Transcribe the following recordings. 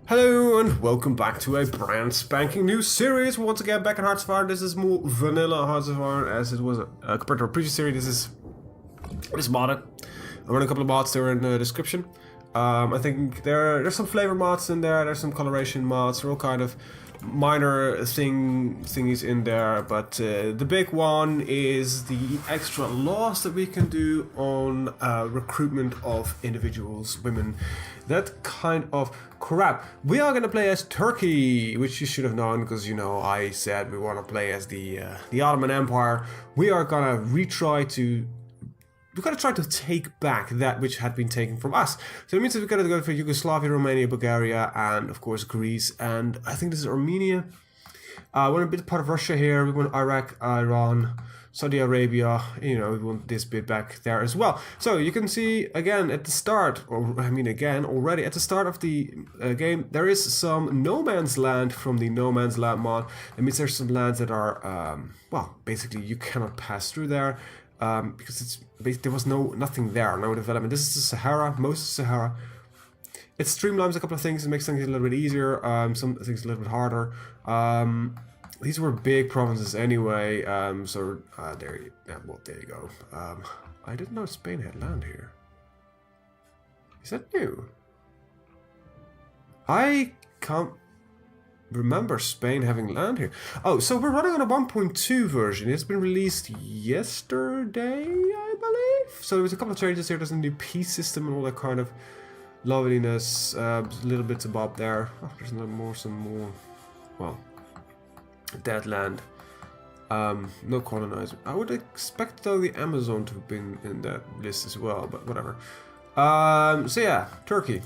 Hello and welcome back to a brand spanking new series. Once again, back in Hearts of Iron. This is more vanilla Hearts of Iron as it was compared to our previous series. This is modded. I'm running a couple of mods there in the description. I think there's some flavor mods in there. There's some coloration mods. They're all kind of minor thingies in there, but the big one is the extra laws that we can do on recruitment of individuals, women, that kind of crap. We are gonna play as Turkey, which you should have known because you know I said we want to play as the Ottoman Empire. We are gonna retry to. We've got to try to take back that which had been taken from us. So it means that we've got to go for Yugoslavia, Romania, Bulgaria, and of course Greece, and I think this is Armenia. We're a bit part of Russia here. We want Iraq, Iran, Saudi Arabia. You know, we want this bit back there as well. So you can see again at the start, or I mean again already at the start of the game, there is some no man's land from the no man's land mod. That means there's some lands that are well, basically you cannot pass through there. Because there was nothing there, no development. This is the Sahara, most of Sahara. It streamlines a couple of things, it makes things a little bit easier, some things a little bit harder. These were big provinces anyway, so there you go. I didn't know Spain had land here. Is that new? I can't remember Spain having land here. Oh, so we're running on a 1.2 version. It's been released yesterday, I believe. So there's a couple of changes here. There's a new peace system and all that kind of loveliness. Little bits of bob there. Oh, there's some more. Well, dead land. No colonizer. I would expect though the Amazon to have been in that list as well, but whatever. So yeah, Turkey.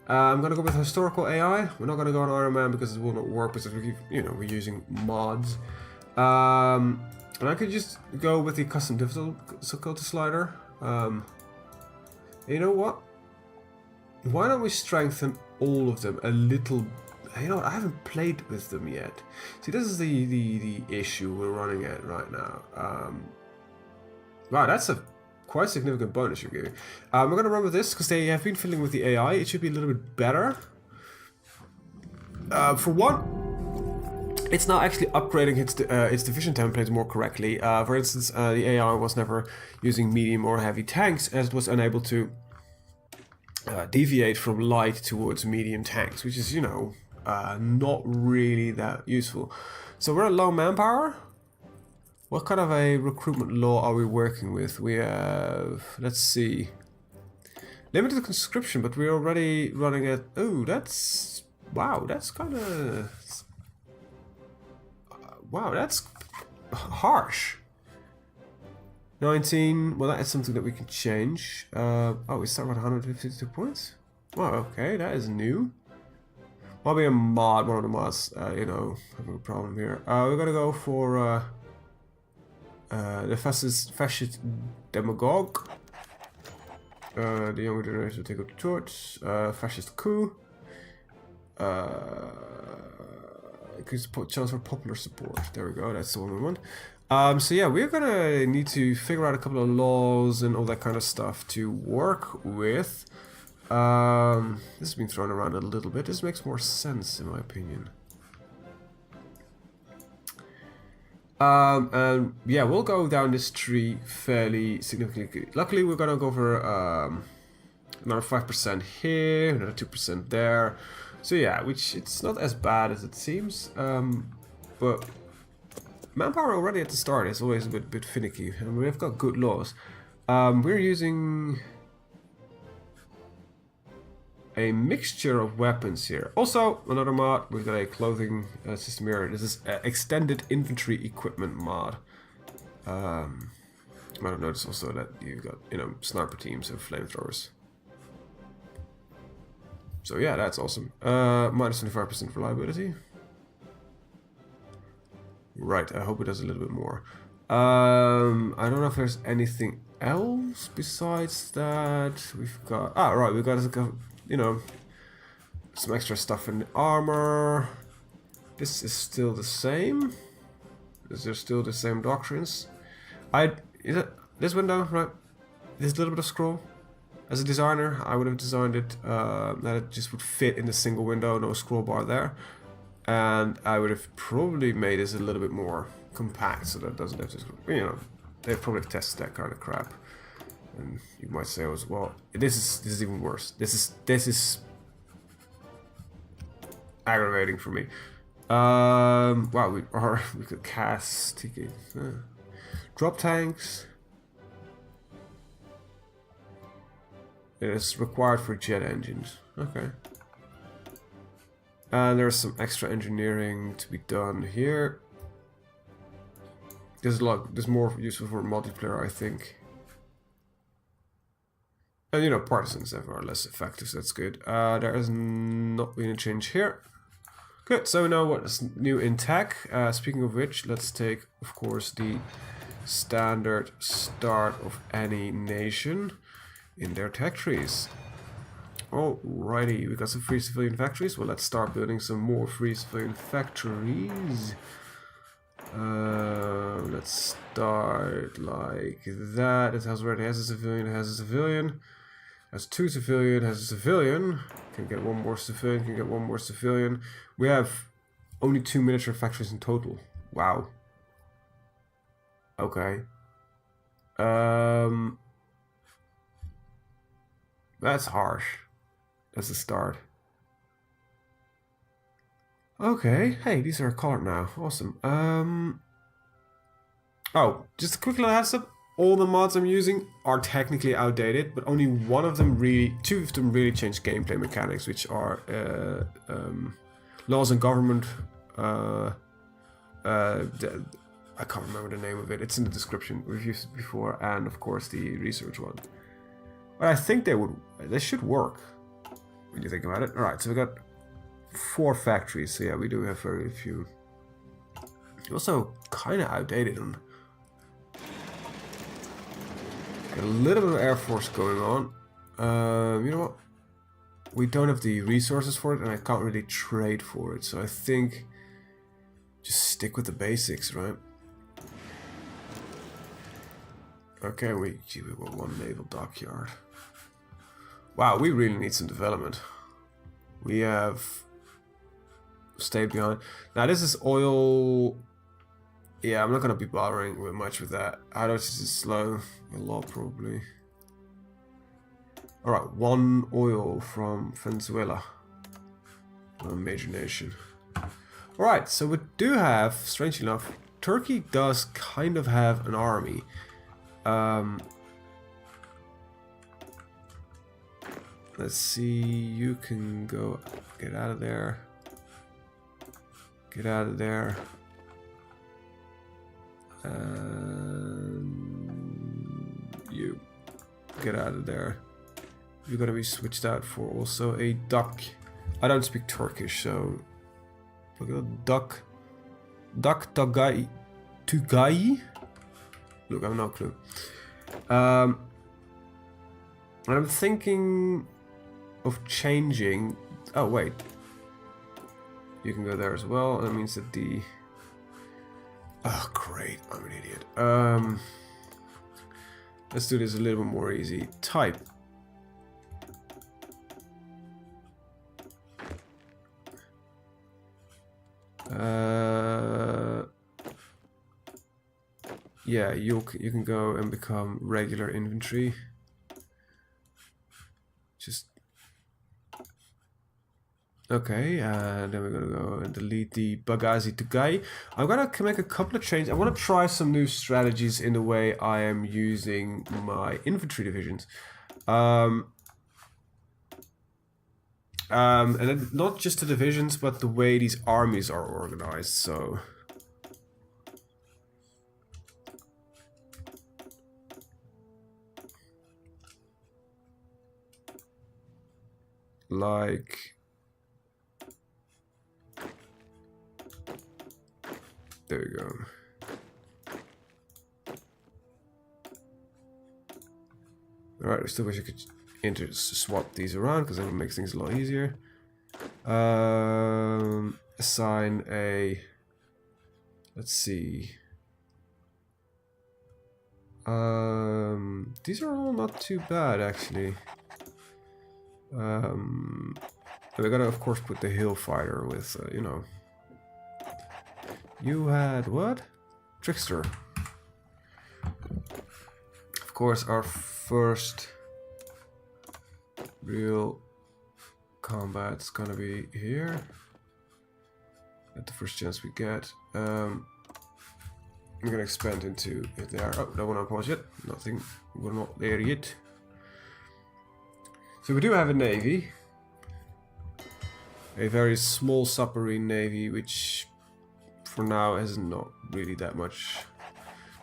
I'm gonna go with historical AI. We're not gonna go on Iron Man because it will not work because we're using mods. And I could just go with the custom difficulty slider. You know what? Why don't we strengthen all of them a little? You know what? I haven't played with them yet. See, this is the issue we're running at right now. Wow, that's a quite significant bonus you're giving. We're going to run with this because they have been filling with the AI. It should be a little bit better. For one, it's now actually upgrading its division templates more correctly. For instance, the AI was never using medium or heavy tanks as it was unable to deviate from light towards medium tanks, which is, you know, not really that useful. So we're at low manpower. What kind of a recruitment law are we working with? We have, let's see, limited conscription, but we're already running at, oh, that's, wow, that's kind of, wow, that's harsh. 19, well, that is something that we can change. Oh, we start with 152 points? Wow, okay, that is new. Might be a mod, one of the mods, you know, having a problem here. We're gonna go for, the fascist demagogue. The younger generation will take up the torch. Fascist coup. Increase chance for popular support. There we go. That's the one we want. So yeah, we're gonna need to figure out a couple of laws and all that kind of stuff to work with. This has been thrown around a little bit. This makes more sense in my opinion. And yeah, we'll go down this tree fairly significantly. Luckily, we're gonna go for another 5% here, another 2% there. So yeah, which it's not as bad as it seems. But manpower already at the start is always a bit finicky, and we've got good laws. We're using a mixture of weapons here. Also, another mod, we've got a clothing system here. This is extended infantry equipment mod. I might have noticed also that you've got, you know, sniper teams and flamethrowers. So yeah, that's awesome. Minus 25% reliability. Right, I hope it does a little bit more. I don't know if there's anything else besides that. We've got, right, we've got, you know, some extra stuff in the armor. This is still the same. Is there still the same doctrines? Is it this window, right? This little bit of scroll. As a designer, I would have designed it that it just would fit in a single window, no scroll bar there. And I would have probably made this a little bit more compact so that it doesn't have to, you know, they've probably tested that kind of crap. And you might say as well, this is even worse. This is aggravating for me. Wow, we could cast drop tanks. It is required for jet engines. Okay. And there's some extra engineering to be done here. There's more useful for multiplayer, I think. And you know, partisans are less effective, so that's good. There is not been a change here. Good, so we know what's new in tech. Speaking of which, let's take, of course, the standard start of any nation in their tech trees. Alrighty, we got some free civilian factories. Well, let's start building some more free civilian factories. Let's start like that. It already has a civilian, has a civilian. Has two civilian, has a civilian. Can get one more civilian, can get one more civilian. We have only 2 miniature factories in total. Wow. Okay. That's harsh. That's the start. Okay. Hey, these are colored now. Awesome. Oh, just a quick little heads up. All the mods I'm using are technically outdated, but only two of them really change gameplay mechanics, which are laws and government. I can't remember the name of it. It's in the description. We've used it before, and of course the research one. But I think they should work when you think about it. All right, so we got 4 factories. So yeah, we do have very few. Also, kind of outdated on. Got a little bit of Air Force going on. You know what? We don't have the resources for it, and I can't really trade for it. So I think just stick with the basics, right? Okay, we got 1 naval dockyard. Wow, we really need some development. We have stayed behind. Now this is oil. Yeah, I'm not gonna be bothering with much with that. I know this is slow. A lot probably. Alright, 1 oil from Venezuela. A major nation. Alright, so we do have, strangely enough, Turkey does kind of have an army. Let's see, you can go, get out of there. Get out of there. You get out of there. You're gonna be switched out for also a duck. I don't speak Turkish, so look at that duck. Duck Tagai Tugai? Look, I have no clue. And I'm thinking of changing. Oh wait. You can go there as well. That means that the oh great, I'm an idiot. Let's do this a little bit more easy. Type. Yeah, you can go and become regular infantry. Just okay, and then we're gonna go and delete the Bagazi Tugai. I'm gonna make a couple of changes. I want to try some new strategies in the way I am using my infantry divisions. And not just the divisions, but the way these armies are organized. So. Like. There we go. Alright, I still wish I could swap these around because that would make things a lot easier. Assign a. Let's see. These are all not too bad, actually. We gotta, of course, put the hill fighter with, you know. You had what? Trickster. Of course, our first real combat's gonna be here. At the first chance we get. I'm gonna expand into if they are. Oh, no one on pause yet. Nothing. We're not there yet. So we do have a navy. A very small submarine navy, which for now has not really that much.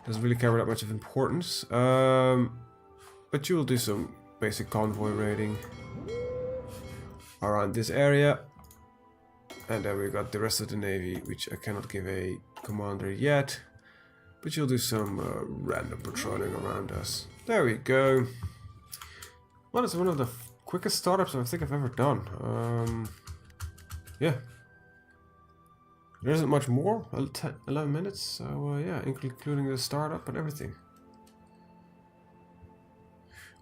Doesn't really carry that much of importance. But you will do some basic convoy raiding around this area. And then we got the rest of the navy, which I cannot give a commander yet. But you'll do some random patrolling around us. There we go. Well, it's one of the quickest startups I think I've ever done. Yeah. There isn't much more. 11 minutes. So yeah, including the startup and everything.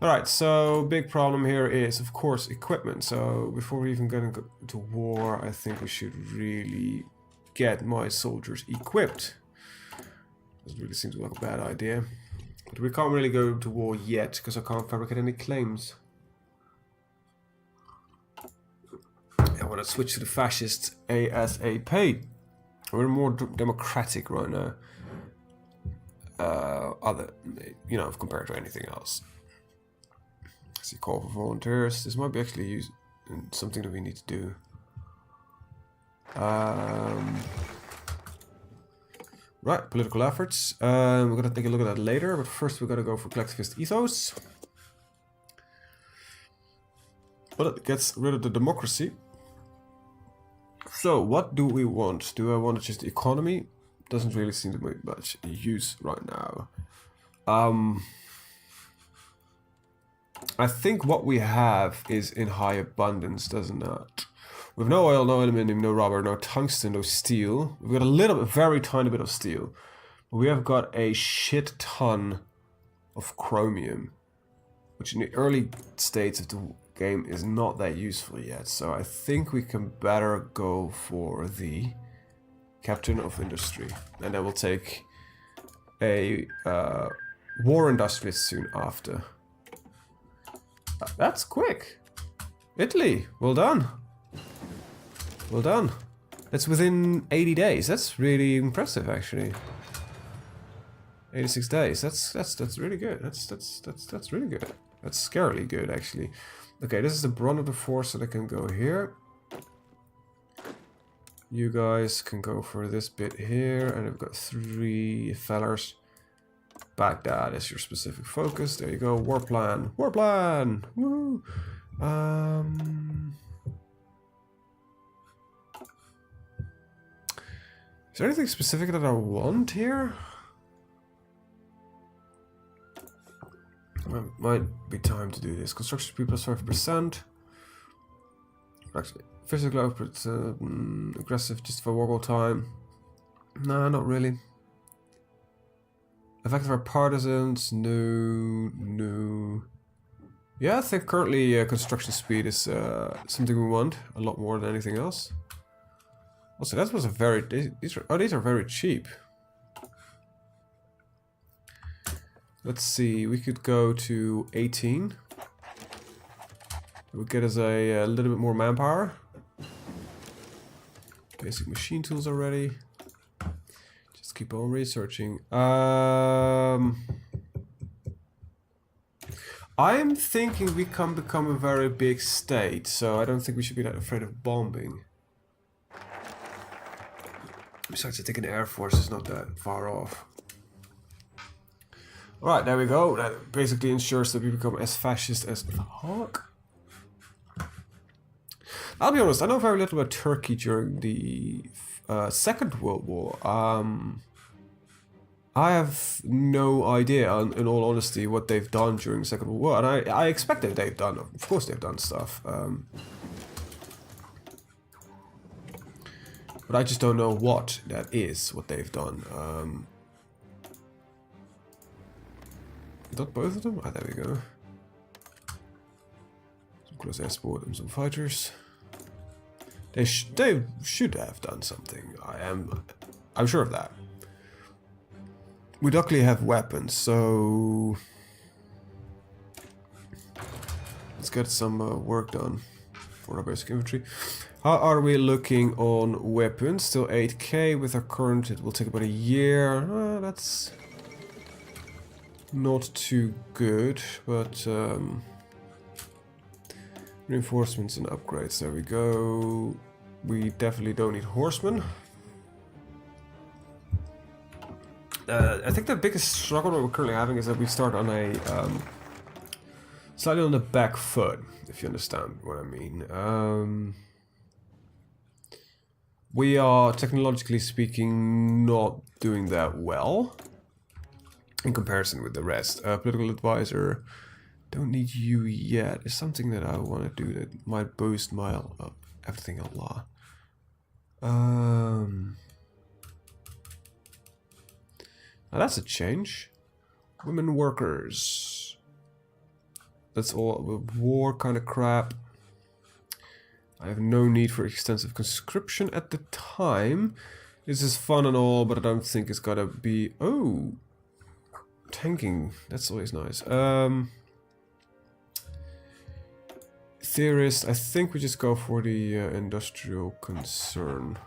Alright, so big problem here is, of course, equipment. So before we even go to war, I think we should really get my soldiers equipped. Doesn't really seem like a bad idea. But we can't really go to war yet, because I can't fabricate any claims. I want to switch to the fascists ASAP. We're more democratic right now. You know, compared to anything else. See, call for volunteers. This might be actually something that we need to do. Right, political efforts. We're gonna take a look at that later, but first we're gonna go for collectivist ethos. Well, it gets rid of the democracy. So, what do we want? Do I want just the economy? Doesn't really seem to make much use right now. I think what we have is in high abundance, doesn't it? We have no oil, no aluminum, no rubber, no tungsten, no steel. We've got a little, very tiny bit of steel. But we have got a shit ton of chromium, which in the early states of the game is not that useful yet. So I think we can better go for the captain of industry. And then we'll take a war industrialist soon after. That's quick. Italy, well done. Well done. That's within 80 days. That's really impressive, actually. 86 days. That's really good. That's really good. That's scarily good, actually. Okay, this is the brunt of the force, so they can go here. You guys can go for this bit here, and I've got 3 fellers. Baghdad is your specific focus. There you go. War plan. War plan. Woo. Is there anything specific that I want here? Might be time to do this. Construction speed plus 5%. Actually, physical output aggressive just for war time. Nah, not really. Effective our partisans, no. Yeah, I think currently construction speed is something we want a lot more than anything else. Also, that was a very these are very cheap. Let's see, we could go to 18. It would get us a little bit more manpower. Basic machine tools already. Just keep on researching. I'm thinking we can become a very big state, so I don't think we should be that afraid of bombing. Besides, I think an air force is not that far off. Alright, there we go. That basically ensures that we become as fascist as fuck. I'll be honest, I know very little about Turkey during the Second World War. I have no idea, in all honesty, what they've done during the Second World War. And I expect that they've done, of course they've done stuff. But I just don't know what that is, what they've done. Not both of them? Ah, there we go. Some close air support and some fighters. They should have done something. I'm sure of that. We luckily have weapons, so let's get some work done for our basic infantry. How are we looking on weapons? Still 8k with our current. It will take about a year. That's not too good, but reinforcements and upgrades. There we go. We definitely don't need horsemen. I think the biggest struggle that we're currently having is that we start on a slightly on the back foot, if you understand what I mean. We are, technologically speaking, not doing that well in comparison with the rest. Political advisor, don't need you yet. It's something that I want to do that might boost my everything a lot. Now that's a change. Women workers. That's all war kind of crap. I have no need for extensive conscription at the time. This is fun and all, but I don't think it's gotta be... Oh! Tanking. That's always nice. Theorist. I think we just go for the industrial concern.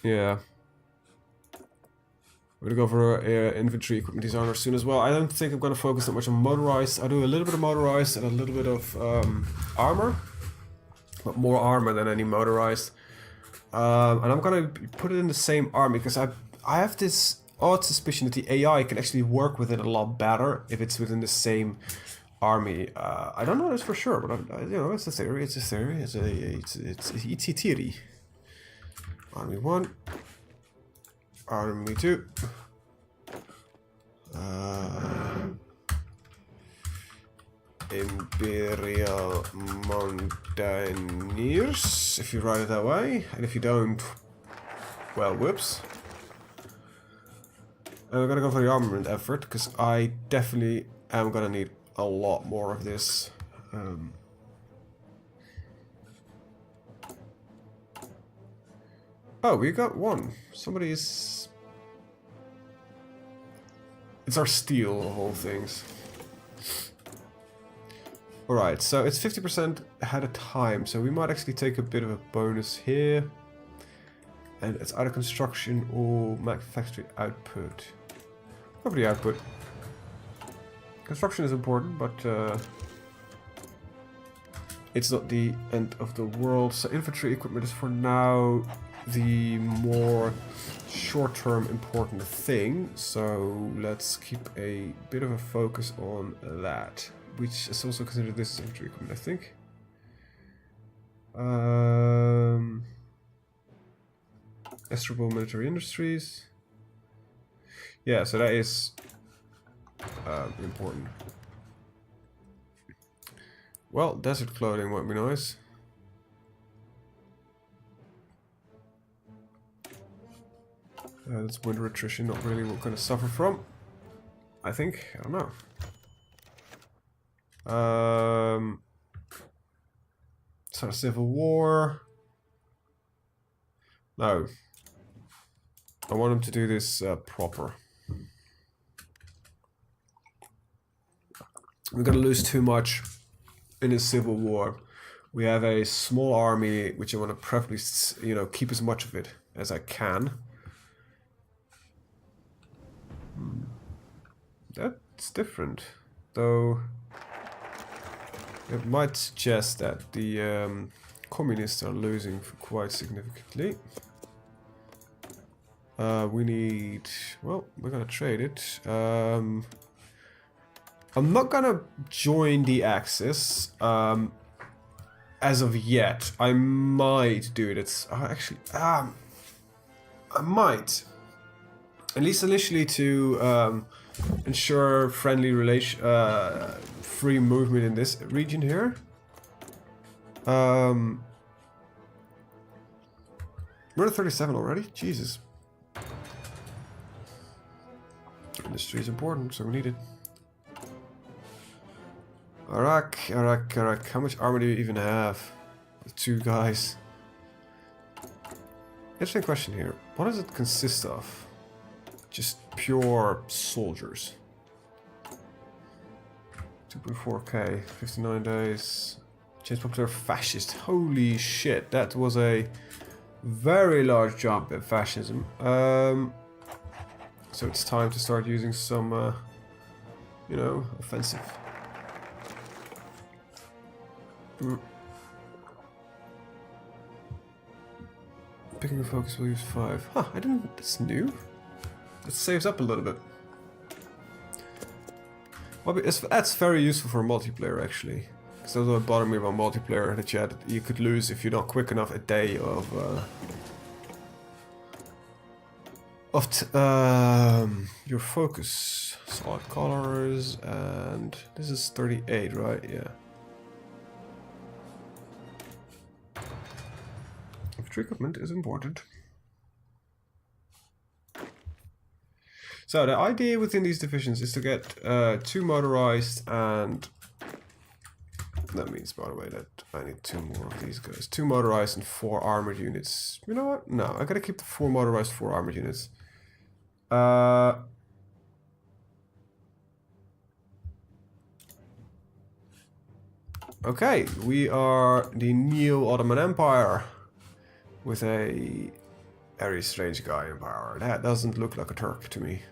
Yeah. We're gonna go for infantry equipment designer soon as well. I don't think I'm gonna focus that much on motorized. I do a little bit of motorized and a little bit of armor, but more armor than any motorized. And I'm gonna put it in the same army because I have this odd suspicion that the AI can actually work with it a lot better if it's within the same army. I don't know this for sure, but you know, it's a theory. It's a theory. It's a theory. Army 1. Army 2. Imperial Mountaineers, if you write it that way, and if you don't, well, whoops. And we're gonna go for the armament effort, because I definitely am gonna need a lot more of this. Oh, we got one. Somebody is... It's our steel of all things. Alright, so it's 50% ahead of time, so we might actually take a bit of a bonus here. And it's either construction or manufacturing output. Probably output. Construction is important, but it's not the end of the world. So infantry equipment is for now the more short-term important thing, so let's keep a bit of a focus on that, which is also considered this as infantry equipment, I think. Estrable military industries. Yeah, so that is important. Well, desert clothing might be nice. That's winter attrition, not really what we're going to suffer from. I think. I don't know. Start a civil war. No. I want him to do this proper. We're going to lose too much in this civil war. We have a small army, which I want to preferably, you know, keep as much of it as I can. That's different, though. It might suggest that the communists are losing quite significantly. We need... Well, we're gonna trade it. I'm not gonna join the Axis as of yet. I might do it. It's actually... I might. At least initially to ensure friendly free movement in this region here. We're at 37 already? Jesus. Industry is important, so we need it. Iraq, Iraq, Iraq. How much armor do you even have? With 2 guys. Interesting question here. What does it consist of? Just pure soldiers. 2.4k, 59 days. Change popular fascist. Holy shit, that was a very large jump in fascism. So it's time to start using some, you know, offensive. Picking a focus will use 5. Huh, I didn't. That's new. It saves up a little bit. Well, that's very useful for multiplayer actually. Because that's what bothered me about multiplayer, that you could lose if you're not quick enough a day of your focus. Solid colors, and this is 38, right? Yeah. Infantry equipment is important. So the idea within these divisions is to get 2 motorized, and that means, by the way, that I need 2 more of these guys. 2 motorized and 4 armored units. You know what? No, I gotta keep the 4 motorized, 4 armored units. Okay, we are the Neo-Ottoman Empire with a very strange guy in power. That doesn't look like a Turk to me.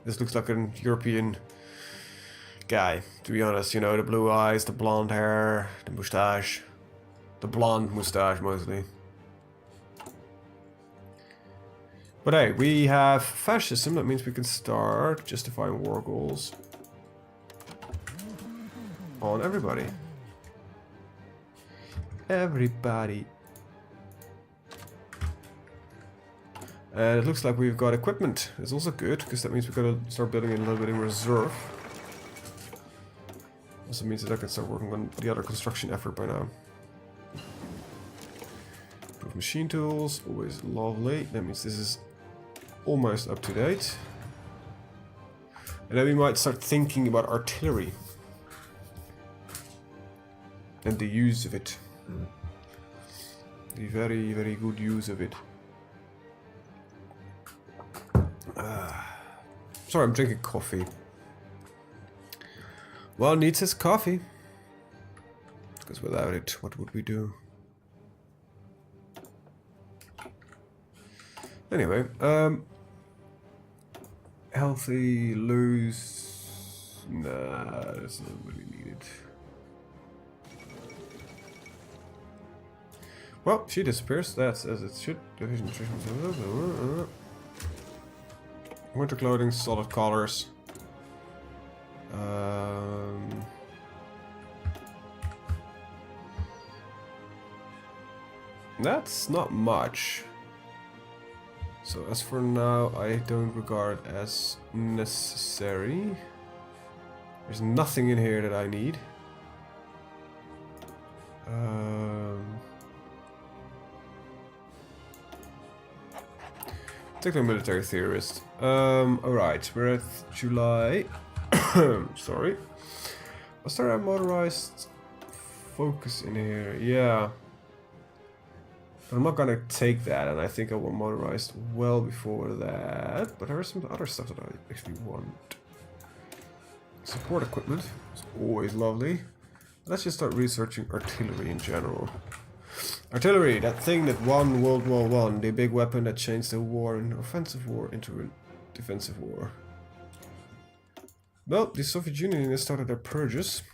This looks like an European guy, to be honest. You know, the blue eyes, the blonde hair, the moustache. The blonde moustache, mostly. But hey, we have fascism. That means we can start justifying war goals on everybody. Everybody. And it looks like we've got equipment. It's also good, because that means we've got to start building a little bit in reserve. Also means that I can start working on the other construction effort by now. Improve machine tools, always lovely. That means this is almost up to date. And then we might start thinking about artillery. And the use of it. The very, very good use of it. Sorry, I'm drinking coffee. Well, needs his coffee. Because without it, what would we do? Anyway, healthy, loose. Nah, that's not really needed. Well, she disappears. That's as it should. Division nutrition. Winter clothing, solid colors. That's not much. So as for now, I don't regard as necessary. There's nothing in here that I need. Particular military theorist. Alright, we're at July. Sorry. I'll start a motorized focus in here. Yeah. But I'm not gonna take that, and I think I will motorized well before that. But there is some other stuff that I actually want. Support equipment. It's always lovely. Let's just start researching artillery in general. Artillery, that thing that won World War I, the big weapon that changed the war, an offensive war into a defensive war. Well, the Soviet Union has started their purges.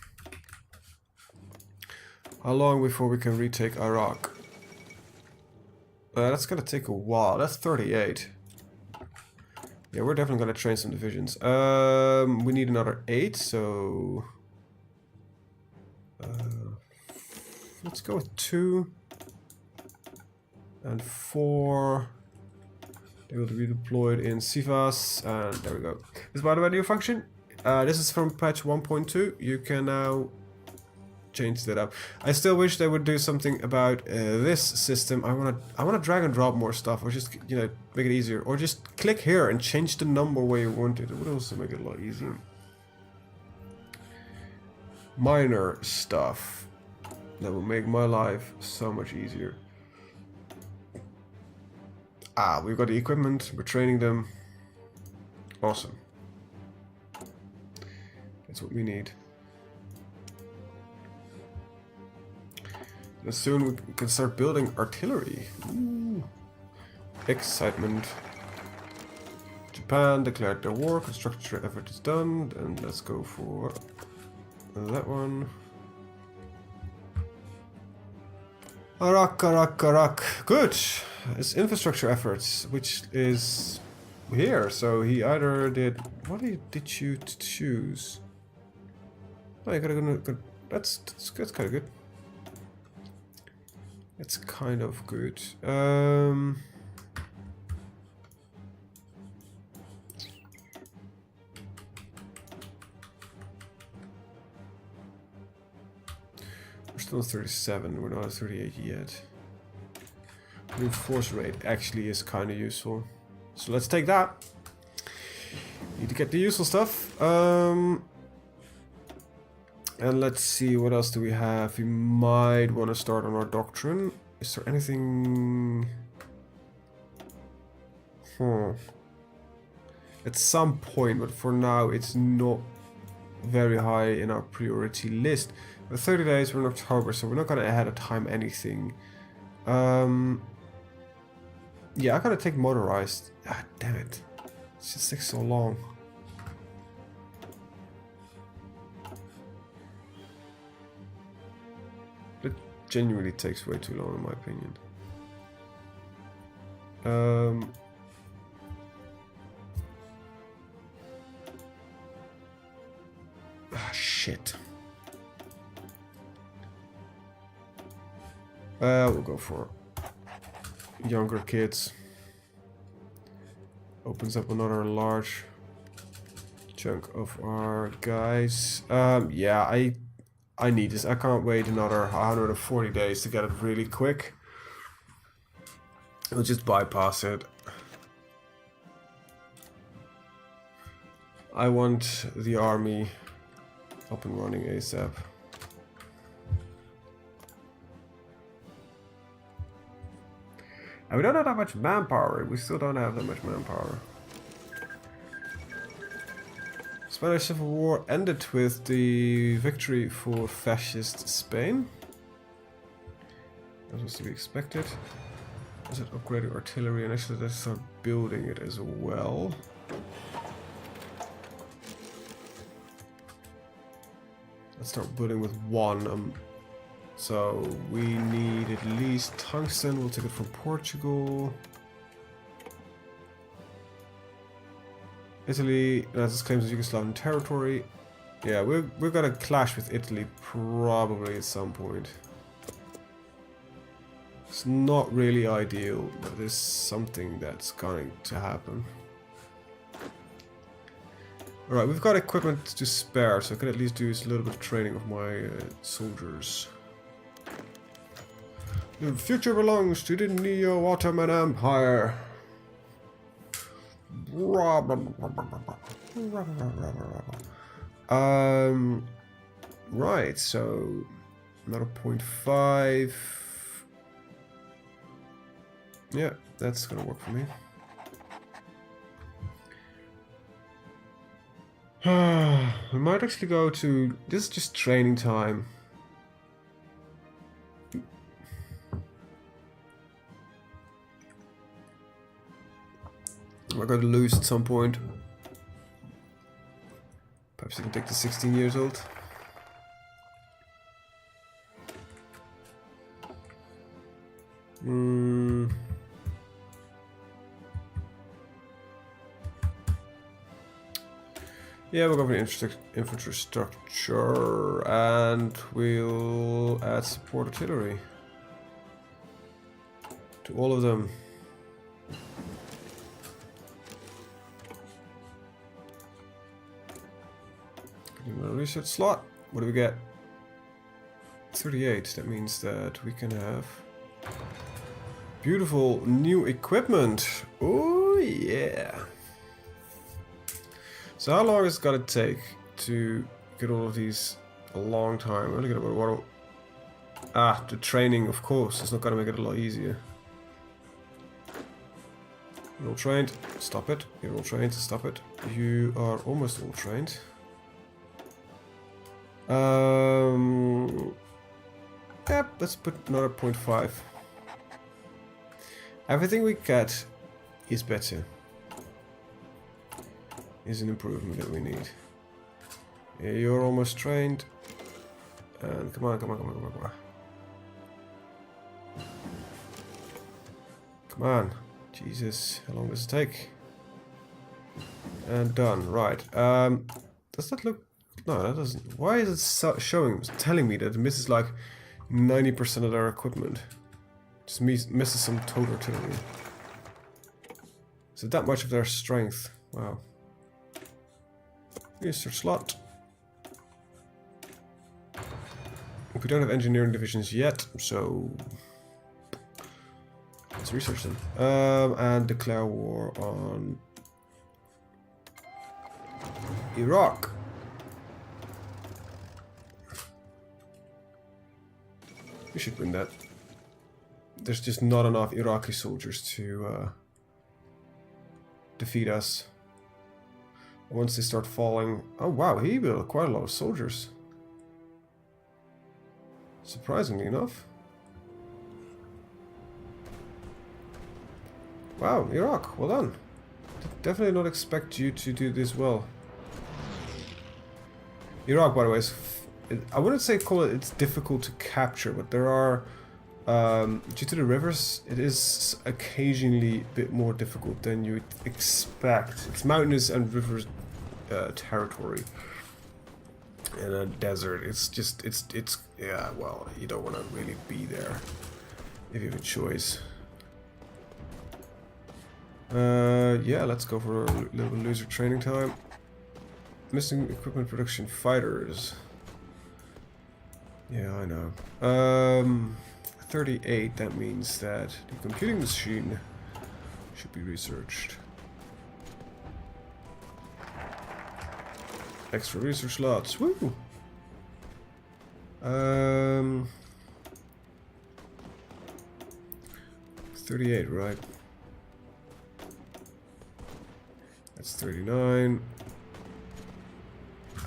How long before we can retake Iraq? That's gonna take a while. That's 38. Yeah, we're definitely gonna train some divisions. We need another 8, so... let's go with 2. And 4, they will be deployed in Sivas, and there we go. This, by the way, new function. This is from patch 1.2. You can now change that up. I still wish they would do something about this system. I wanna drag and drop more stuff, or just make it easier, or just click here and change the number where you want it. It would also make it a lot easier. Minor stuff that will make my life so much easier. We've got the equipment. We're training them. Awesome. That's what we need. And soon we can start building artillery. Ooh. Excitement. Japan declared their war. Construction effort is done. And let's go for that one. Arak. Good. It's infrastructure efforts, which is here. So he either did. What did you choose? Oh, you gotta go. That's kind of good. It's kind of good. We're still at 37. We're not at 38 yet. Reinforce rate actually is kind of useful. So let's take that. Need to get the useful stuff. And let's see, what else do we have? We might want to start on our doctrine. Is there anything... At some point, but for now it's not very high in our priority list. But 30 days, we're in October, so we're not going to ahead of time anything. Yeah, I gotta take motorized. Damn it. It just takes so long. It genuinely takes way too long in my opinion. Shit. We'll go for younger kids. Opens up another large chunk of our guys. Yeah, I need this. I can't wait another 140 days to get it really quick. We'll just bypass it. I want the army up and running ASAP. And we don't have that much manpower. We still don't have that much manpower. Spanish Civil War ended with the victory for Fascist Spain. That was to be expected. Was it upgrading artillery? And actually let's start building it as well. Let's start building with one. So we need at least tungsten. We'll take it from Portugal. Italy has claims of Yugoslavian territory. Yeah, we're gonna clash with Italy probably at some point. It's not really ideal, but it's something that's going to happen. Alright, we've got equipment to spare, so I can at least do a little bit of training of my soldiers. The future belongs to the Neo-Ottoman Empire. Right, so another 0.5. Yeah, that's gonna work for me. We might actually go to... This is just training time. We're going to lose at some point. Perhaps you can take the 16 years old. Yeah, we'll go for infrastructure and we'll add support artillery to all of them. Research slot. What do we get? 38. That means that we can have beautiful new equipment. Oh yeah. So how long is it gonna take to get all of these? A long time. I'm looking at what. Ah, the training, of course, is not gonna make it a lot easier. You're all trained. Stop it. You're all trained. Stop it. You are almost all trained. Yep, let's put another 0.5. Everything we get is better. Is an improvement that we need. Yeah, you're almost trained. And come on, come on, come on, come on, come on. Come on. Jesus, how long does it take? And done. Right. Does that look... No, that doesn't. Why is it telling me that it misses like 90% of their equipment? Just misses some total artillery. Is it that much of their strength? Wow. Research slot. We don't have engineering divisions yet, so let's research them. And declare war on Iraq. We should win that. There's just not enough Iraqi soldiers to defeat us. Once they start falling... Oh wow, he built quite a lot of soldiers. Surprisingly enough. Wow, Iraq, well done. Definitely not expect you to do this well. Iraq, by the way, is... I wouldn't say it's difficult to capture, but there are... due to the rivers, it is occasionally a bit more difficult than you'd expect. It's mountainous and rivers territory. In a desert, it's yeah, well, you don't want to really be there if you have a choice. Yeah, let's go for a little loser training time. Missing equipment production fighters. Yeah, I know. 38, that means that the computing machine should be researched. Extra research slots, woo! 38, right? That's 39.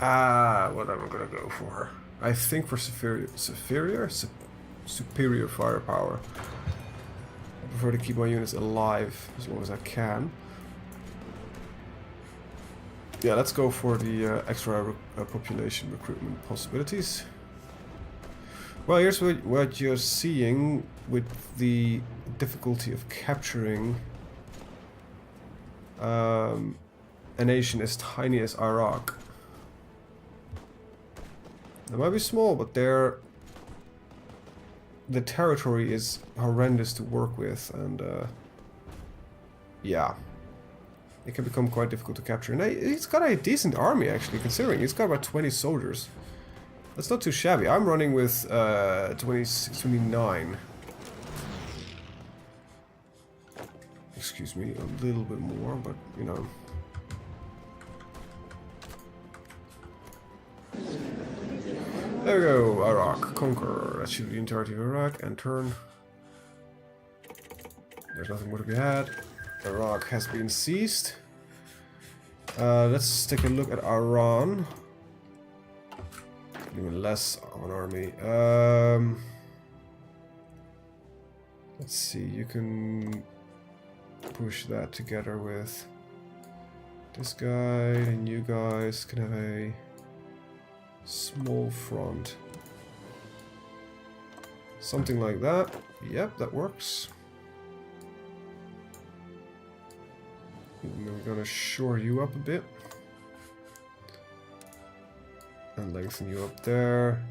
Ah, what am I gonna go for? I think for superior firepower. I prefer to keep my units alive as long as I can. Yeah, let's go for the extra population recruitment possibilities. Well, here's what you're seeing with the difficulty of capturing a nation as tiny as Iraq. They might be small, but the territory is horrendous to work with, and yeah. It can become quite difficult to capture. And he's got a decent army, actually, considering he's got about 20 soldiers. That's not too shabby. I'm running with 29. Excuse me, a little bit more, but, you know. There we go, Iraq. Conquer. That should be the entirety of Iraq. And turn. There's nothing more to be had. Iraq has been seized. Let's take a look at Iran. Even less of an army. Let's see, you can push that together with this guy, and you guys can have a small front. Something like that. Yep, that works. And then we're gonna shore you up a bit. And lengthen you up there.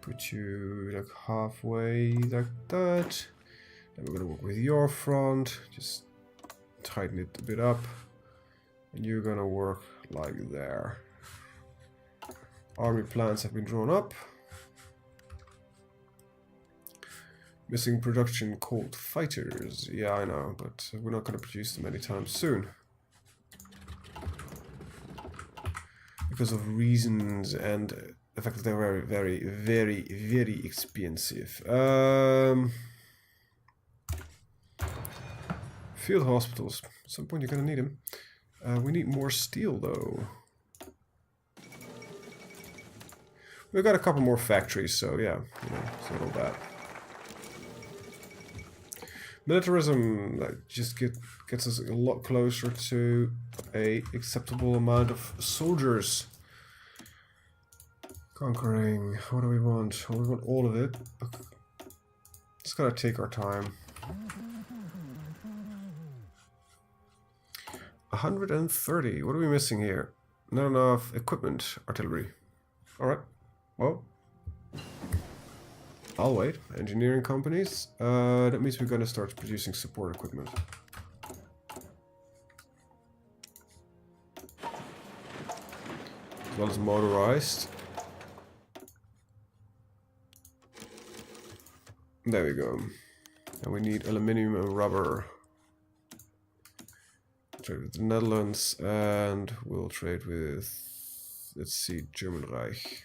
Put you like halfway like that. Then we're gonna work with your front. Just tighten it a bit up. And you're gonna work like there. Army plans have been drawn up. Missing production called fighters. Yeah, I know, but we're not going to produce them anytime soon. Because of reasons and the fact that they're very expensive. Field hospitals. At some point you're going to need them. We need more steel, though. We've got a couple more factories, so yeah, you know, it's not all bad. Militarism just gets us a lot closer to a acceptable amount of soldiers. Conquering. What do we want? Well, we want all of it. Just gotta take our time. 130. What are we missing here? Not enough equipment. Artillery. Alright. Well. I'll wait. Engineering companies. That means we're gonna start producing support equipment. As well as motorized. There we go. And we need aluminium and rubber. Trade with the Netherlands, and we'll trade with, let's see, German Reich.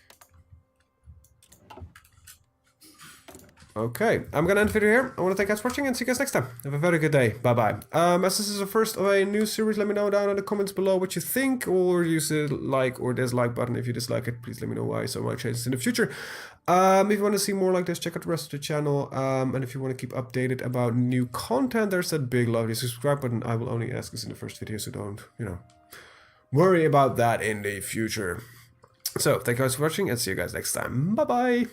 Okay, I'm gonna end the video here. I want to thank you guys for watching and see you guys next time. Have a very good day. Bye bye. As this is the first of a new series, let me know down in the comments below what you think, or use the like or dislike button. If you dislike it, please let me know why, so I might change this in the future. If you want to see more like this, check out the rest of the channel. And if you want to keep updated about new content, there's that big lovely subscribe button. I will only ask this in the first video, so don't, you know, worry about that in the future. So, thank you guys for watching and see you guys next time. Bye bye.